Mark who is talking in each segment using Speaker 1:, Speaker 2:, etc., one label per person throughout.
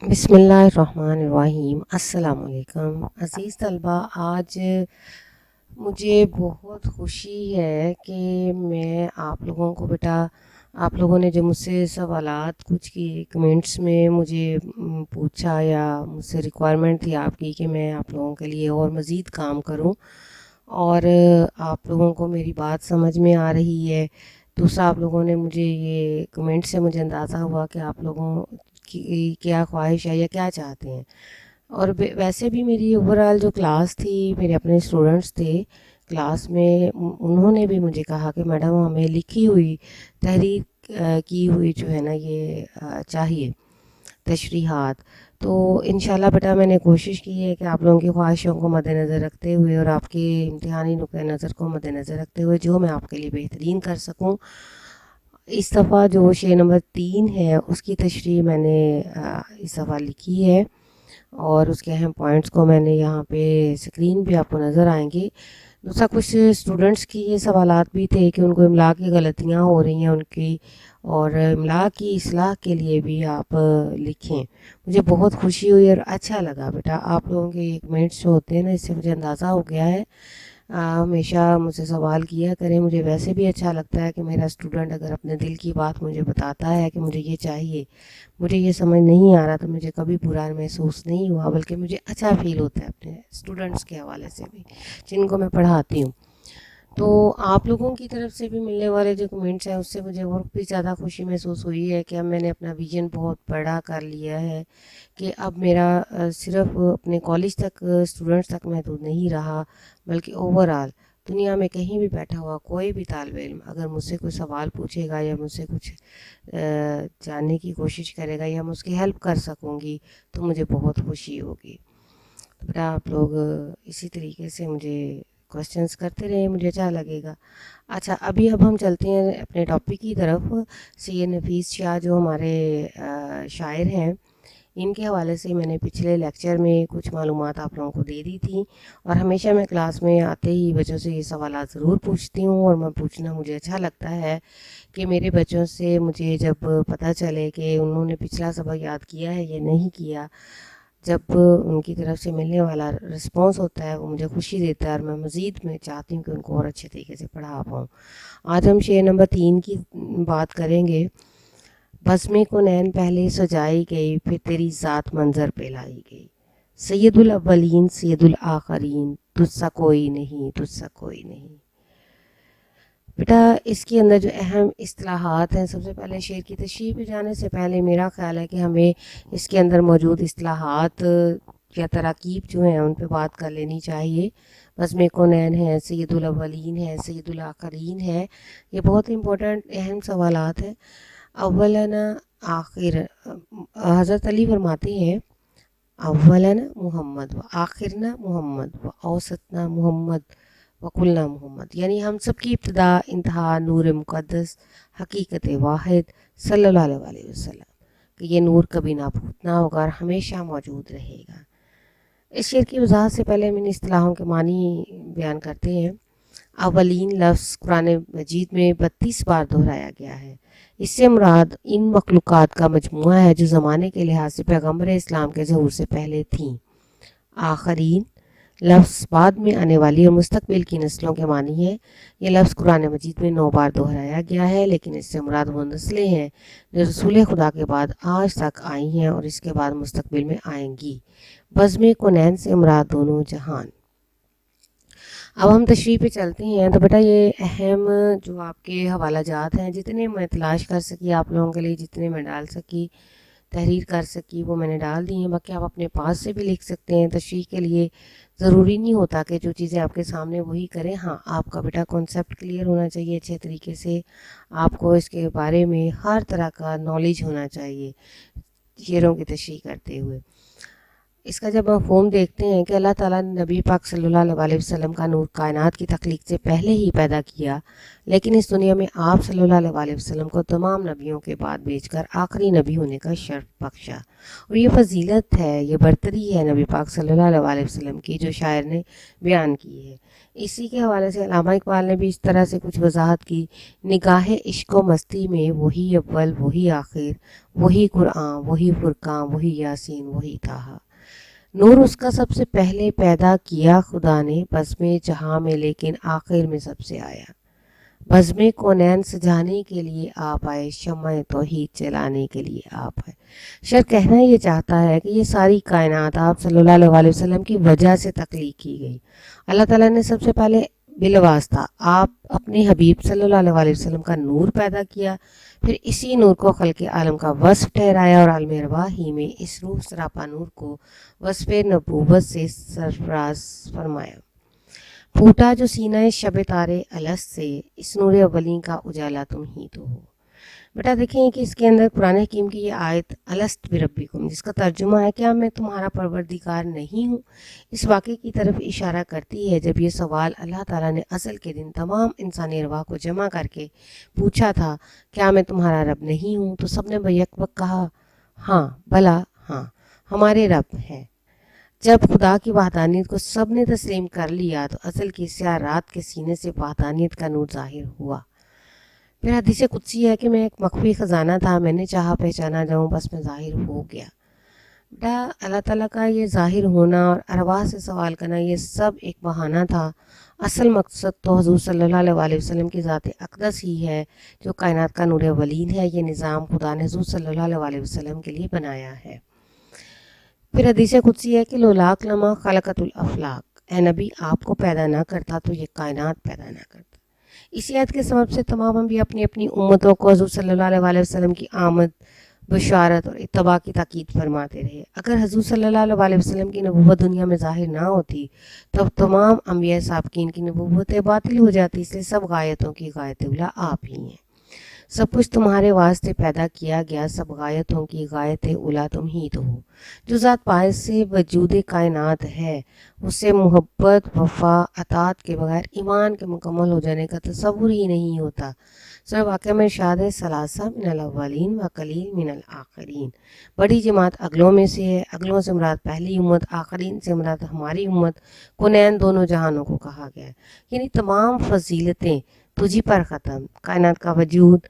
Speaker 1: بسم اللہ الرحمن الرحیم۔ السلام علیکم عزیز طلبہ، آج مجھے بہت خوشی ہے کہ میں آپ لوگوں کو آپ لوگوں نے جو مجھ سے سوالات کچھ کی کمنٹس میں مجھے پوچھا یا مجھ سے ریکوائرمنٹ تھی آپ کی کہ میں آپ لوگوں کے لیے اور مزید کام کروں، اور آپ لوگوں کو میری بات سمجھ میں آ رہی ہے۔ دوسرا، آپ لوگوں نے مجھے یہ کمنٹ سے مجھے اندازہ ہوا کہ آپ لوگوں کی کیا خواہش ہے یا کیا چاہتے ہیں۔ اور ویسے بھی میری اوور آل جو کلاس تھی، میرے اپنے اسٹوڈنٹس تھے کلاس میں، انہوں نے بھی مجھے کہا کہ میڈم ہمیں لکھی ہوئی تحریر کی ہوئی جو ہے نا یہ چاہیے تشریحات۔ تو انشاءاللہ بیٹا میں نے کوشش کی ہے کہ آپ لوگوں کی خواہشوں کو مد نظر رکھتے ہوئے اور آپ کے امتحانی نقطۂ نظر کو مد نظر رکھتے ہوئے جو میں آپ کے لیے بہترین کر سکوں۔ اس دفعہ جو شے نمبر 3 ہے اس کی تشریح میں نے اس دفعہ لکھی ہے، اور اس کے اہم پوائنٹس کو میں نے یہاں پہ اسکرین پہ آپ کو نظر آئیں گے۔ دوسرا، کچھ اسٹوڈنٹس کی یہ سوالات بھی تھے کہ ان کو املا کی غلطیاں ہو رہی ہیں ان کی، اور املا کی اصلاح کے لیے بھی آپ لکھیں۔ مجھے بہت خوشی ہوئی اور اچھا لگا بیٹا، آپ لوگوں کے یہ کمنٹس جو ہوتے ہیں نا، اس سے مجھے اندازہ ہو گیا ہے۔ ہمیشہ مجھ سے سوال کیا کریں، مجھے ویسے بھی اچھا لگتا ہے کہ میرا اسٹوڈنٹ اگر اپنے دل کی بات مجھے بتاتا ہے کہ مجھے یہ چاہیے، مجھے یہ سمجھ نہیں آ رہا، تو مجھے کبھی برا محسوس نہیں ہوا، بلکہ مجھے اچھا فیل ہوتا ہے اپنے اسٹوڈنٹس کے حوالے سے بھی جن کو میں پڑھاتی ہوں۔ تو آپ لوگوں کی طرف سے بھی ملنے والے جو کمنٹس ہیں اس سے مجھے اور بھی زیادہ خوشی محسوس ہوئی ہے کہ اب میں نے اپنا ویژن بہت بڑا کر لیا ہے، کہ اب میرا صرف اپنے کالج تک اسٹوڈنٹس تک محدود نہیں رہا، بلکہ اوور آل دنیا میں کہیں بھی بیٹھا ہوا کوئی بھی طالب علم اگر مجھ سے کوئی سوال پوچھے گا یا مجھ سے کچھ جاننے کی کوشش کرے گا یا میں اس کی ہیلپ کر سکوں گی تو مجھے بہت خوشی ہوگی۔ تو بیٹا آپ لوگ اسی طریقے سے مجھے کوشچنس کرتے رہے، مجھے اچھا لگے گا۔ اچھا، اب ہم چلتے ہیں اپنے ٹاپک کی طرف۔ سید نفیس شاہ جو ہمارے شاعر ہیں، ان کے حوالے سے میں نے پچھلے لیکچر میں کچھ معلومات آپ لوگوں کو دے دی تھی، اور ہمیشہ میں کلاس میں آتے ہی بچوں سے یہ سوالات ضرور پوچھتی ہوں، اور میں پوچھنا مجھے اچھا لگتا ہے کہ میرے بچوں سے مجھے جب پتہ چلے کہ انہوں نے پچھلا سبق یاد کیا ہے یا نہیں کیا، جب ان کی طرف سے ملنے والا رسپانس ہوتا ہے وہ مجھے خوشی دیتا ہے، اور میں مزید میں چاہتی ہوں کہ ان کو اور اچھے طریقے سے پڑھا پاؤں۔ آج ہم شعر نمبر 3 کی بات کریں گے۔ بزمِ کنین پہلے سجائی گئی، پھر تیری ذات منظر پہ لائی گئی، سید الاولین سید الآخرین، تجھ سا کوئی نہیں، تجھ سا کوئی نہیں۔ بیٹا اس کے اندر جو اہم اصطلاحات ہیں، سب سے پہلے شعر کی تشریح پہ جانے سے پہلے میرا خیال ہے کہ ہمیں اس کے اندر موجود اصطلاحات یا تراکیب جو ہیں ان پہ بات کر لینی چاہیے۔ بزمِ کنین ہے، سید الاولین ہے، سید الآخرین ہے، یہ بہت امپورٹنٹ اہم سوالات ہیں۔ اولاً آخر، حضرت علی فرماتے ہیں اولاً محمد و آخرنا محمد و اوسطنا محمد وکلنا محمد، یعنی ہم سب کی ابتدا انتہا نور مقدس حقیقت واحد صلی اللہ علیہ وسلم، کہ یہ نور کبھی نابود نہ ہوگا اور ہمیشہ موجود رہے گا۔ اس شعر کی وضاحت سے پہلے ہم ان اصطلاحوں کے معنی بیان کرتے ہیں۔ اولین لفظ قرآن مجید میں 32 بار دہرایا گیا ہے۔ اس سے مراد ان مخلوقات کا مجموعہ ہے جو زمانے کے لحاظ سے پیغمبر اسلام کے ظہور سے پہلے تھیں۔ آخرین لفظ بعد میں آنے والی اور مستقبل کی نسلوں کے معنی ہے۔ یہ لفظ قرآن مجید میں 9 بار دہرایا گیا ہے، لیکن اس سے مراد وہ نسلیں ہیں جو رسول خدا کے بعد آج تک آئی ہیں اور اس کے بعد مستقبل میں آئیں گی۔ بزمِ کنین سے مراد دونوں جہان۔ اب ہم تشریح پہ چلتے ہیں۔ تو بیٹا یہ اہم جو آپ کے حوالہ جات ہیں، جتنے میں تلاش کر سکی آپ لوگوں کے لیے، جتنے میں ڈال سکی، تحریر کر سکی، وہ میں نے ڈال دی ہیں۔ باقی آپ اپنے پاس سے بھی لکھ سکتے ہیں۔ تشریح کے لیے ضروری نہیں ہوتا کہ جو چیزیں آپ کے سامنے وہی کریں، ہاں آپ کا بیٹا کانسیپٹ کلیئر ہونا چاہیے اچھے طریقے سے، آپ کو اس کے بارے میں ہر طرح کا نالج ہونا چاہیے شعروں کی تشریح کرتے ہوئے۔ اس کا جب مفہوم دیکھتے ہیں کہ اللہ تعالیٰ نے نبی پاک صلی اللہ علیہ وسلم کا نور کائنات کی تخلیق سے پہلے ہی پیدا کیا، لیکن اس دنیا میں آپ صلی اللہ علیہ وسلم کو تمام نبیوں کے بعد بھیج کر آخری نبی ہونے کا شرف بخشا، اور یہ فضیلت ہے، یہ برتری ہے نبی پاک صلی اللہ علیہ وسلم کی جو شاعر نے بیان کی ہے۔ اسی کے حوالے سے علامہ اقبال نے بھی اس طرح سے کچھ وضاحت کی: نگاہ عشق و مستی میں وہی اول وہی آخر، وہی قرآن وہی فرقان وہی یاسین وہی طٰہٰ۔ نور اس کا سب سے پہلے پیدا کیا خدا نے بزم جہاں میں، لیکن آخر میں سب سے آیا۔ بزم کونین سجانے کے لیے آپ آئے، شمع توحید جلانے کے لیے آپ آئے۔ شاعر کہنا یہ چاہتا ہے کہ یہ ساری کائنات آپ صلی اللہ علیہ وسلم کی وجہ سے تخلیق کی گئی۔ اللہ تعالیٰ نے سب سے پہلے بالواسطہ آپ اپنے حبیب صلی اللہ علیہ وسلم کا نور پیدا کیا، پھر اسی نور کو خلق عالم کا وصف ٹھہرایا، اور عالم ارواح ہی میں اس روح سراپا نور کو وصف نبوت سے سرفراز فرمایا۔ پھوٹا جو سینہ شب تارے الست سے، اس نور اولین کا اجالا تم ہی تو ہو۔ بیٹا دیکھیں کہ اس کے اندر قرآن حکیم کی یہ آیت الست بربکم، جس کا ترجمہ ہے کیا میں تمہارا پروردگار نہیں ہوں، اس واقعے کی طرف اشارہ کرتی ہے جب یہ سوال اللہ تعالیٰ نے اصل کے دن تمام انسانی ارواح کو جمع کر کے پوچھا تھا، کیا میں تمہارا رب نہیں ہوں؟ تو سب نے بیک وقت کہا ہاں، بھلا ہاں، ہمارے رب ہیں۔ جب خدا کی وحدانیت کو سب نے تسلیم کر لیا تو اصل کی سیاہ رات کے سینے سے وحدانیت کا نور ظاہر ہوا۔ پھر حدیث قدسی ہے کہ میں ایک مخفی خزانہ تھا، میں نے چاہا پہچانا جاؤں، بس میں ظاہر ہو گیا۔ بیٹا اللہ تعالیٰ کا یہ ظاہر ہونا اور ارواح سے سوال کرنا یہ سب ایک بہانہ تھا، اصل مقصد تو حضور صلی اللہ علیہ وسلم کی ذات اقدس ہی ہے جو کائنات کا نور اولین ہے۔ یہ نظام خدا نے حضور صلی اللہ علیہ وسلم کے لیے بنایا ہے۔ پھر حدیث قدسی ہے کہ لولاک لما خلقت الافلاق، اے نبی آپ کو پیدا نہ کرتا تو یہ کائنات پیدا نہ کرتا۔ اسی آیت کے سبب سے تمام انبیاء اپنی اپنی امتوں کو حضور صلی اللہ علیہ وسلم کی آمد، بشارت اور اتباع کی تاکید فرماتے رہے۔ اگر حضور صلی اللہ علیہ وسلم کی نبوت دنیا میں ظاہر نہ ہوتی تب تمام انبیاء سابقین کی نبوتیں باطل ہو جاتی، اس لیے سب غایتوں کی غایت اولیٰ آپ ہی ہیں۔ سب کچھ تمہارے واسطے پیدا کیا گیا، سب غایتوں کی غایت اولیٰ تم ہی تو ہو۔ جو ذات باعث سے وجود کائنات ہے، اس سے محبت، وفا، اطاعت کے بغیر ایمان کے مکمل ہو جانے کا تصور ہی نہیں ہوتا۔ سورہ واقعہ میں ارشاد ہے ثلاثہ من الاولین و قلیل من الآخرین، بڑی جماعت اگلوں میں سے ہے، اگلوں سے مراد پہلی امت، آخرین سے مراد ہماری امت، کونین دونوں جہانوں کو کہا گیا ہے۔ یعنی تمام فضیلتیں تجھی پر ختم، کائنات کا وجود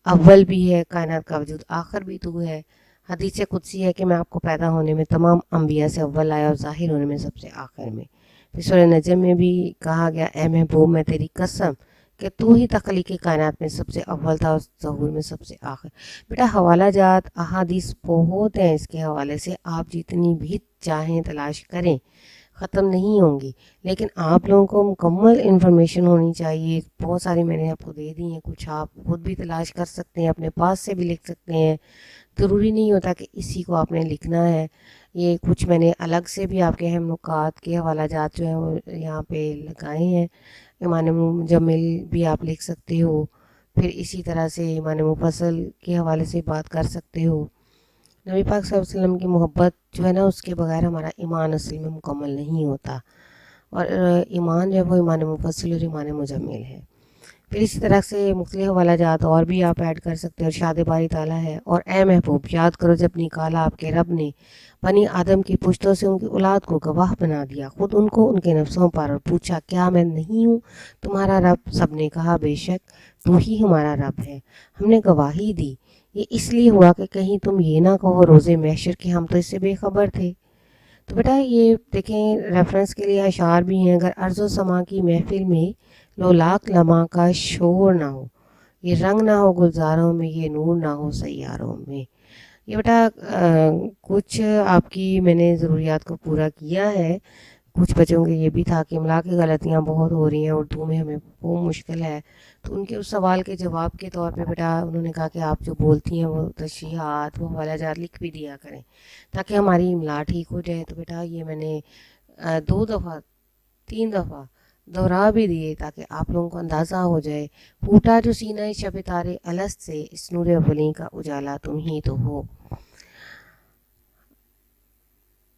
Speaker 1: اول بھی ہے، کائنات کا وجود آخر بھی تو ہے۔ حدیث قدسی ہے کہ میں آپ کو پیدا ہونے میں تمام انبیاء سے اول آیا اور ظاہر ہونے میں سب سے آخر میں۔ پھر سورہ نجم میں بھی کہا گیا اے محبوب میں تیری قسم کہ تو ہی تخلیق کائنات میں سب سے اول تھا اور ظہور میں سب سے آخر۔ بیٹا حوالہ جات احادیث بہت ہیں اس کے حوالے سے، آپ جتنی بھی چاہیں تلاش کریں ختم نہیں ہوں گی، لیکن آپ لوگوں کو مکمل انفارمیشن ہونی چاہیے۔ بہت ساری میں نے آپ کو دے دی ہیں، کچھ آپ خود بھی تلاش کر سکتے ہیں، اپنے پاس سے بھی لکھ سکتے ہیں، ضروری نہیں ہوتا کہ اسی کو آپ نے لکھنا ہے۔ یہ کچھ میں نے الگ سے بھی آپ کے اہم نکات کے حوالہ جات جو ہیں وہ یہاں پہ لگائے ہیں۔ ایمان مجمل بھی آپ لکھ سکتے ہو، پھر اسی طرح سے ایمان مفصل کے حوالے سے بات کر سکتے ہو۔ نبی پاک صلی اللہ علیہ وسلم کی محبت جو ہے نا، اس کے بغیر ہمارا ایمان اصل میں مکمل نہیں ہوتا، اور ایمان جو ہے وہ ایمان مفصل اور ایمان مجمل ہے۔ پھر اسی طرح سے مختلف حوالہ جات اور بھی آپ ایڈ کر سکتے ہیں۔ اور ارشاد باری تعالیٰ ہے اور اے محبوب یاد کرو جب نکالا آپ کے رب نے بنی آدم کی پشتوں سے ان کی اولاد کو گواہ بنا دیا، خود ان کو ان کے نفسوں پر، اور پوچھا کیا میں نہیں ہوں تمہارا رب؟ سب نے کہا بے شک تو ہی ہمارا رب ہے، ہم نے گواہی دی۔ یہ اس لیے ہوا کہ کہیں تم یہ نہ کہو روز محشر کہ ہم تو اس سے بے خبر تھے۔ تو بیٹا یہ دیکھیں ریفرنس کے لیے اشعار بھی ہیں، اگر ارض و سما کی محفل میں لولاک لمحہ کا شور نہ ہو، یہ رنگ نہ ہو گلزاروں میں، یہ نور نہ ہو سیاروں میں۔ یہ بیٹا کچھ آپ کی میں نے ضروریات کو پورا کیا ہے۔ کچھ بچوں کے یہ بھی تھا کہ املا کی غلطیاں بہت ہو رہی ہیں، اردو میں ہمیں وہ مشکل ہے، تو ان کے اس سوال کے جواب کے طور پہ بیٹا انہوں نے کہا کہ آپ جو بولتی ہیں وہ تشریحات، وہ حوالہ جات لکھ بھی دیا کریں تاکہ ہماری املا ٹھیک ہو جائے۔ تو بیٹا یہ میں نے 2 دفعہ 3 دفعہ دہرا بھی دیے تاکہ آپ لوگوں کو اندازہ ہو جائے۔ پھوٹا جو سینہ شب تارے الست سے، اس نور اولین کا اجالا تم ہی تو ہو۔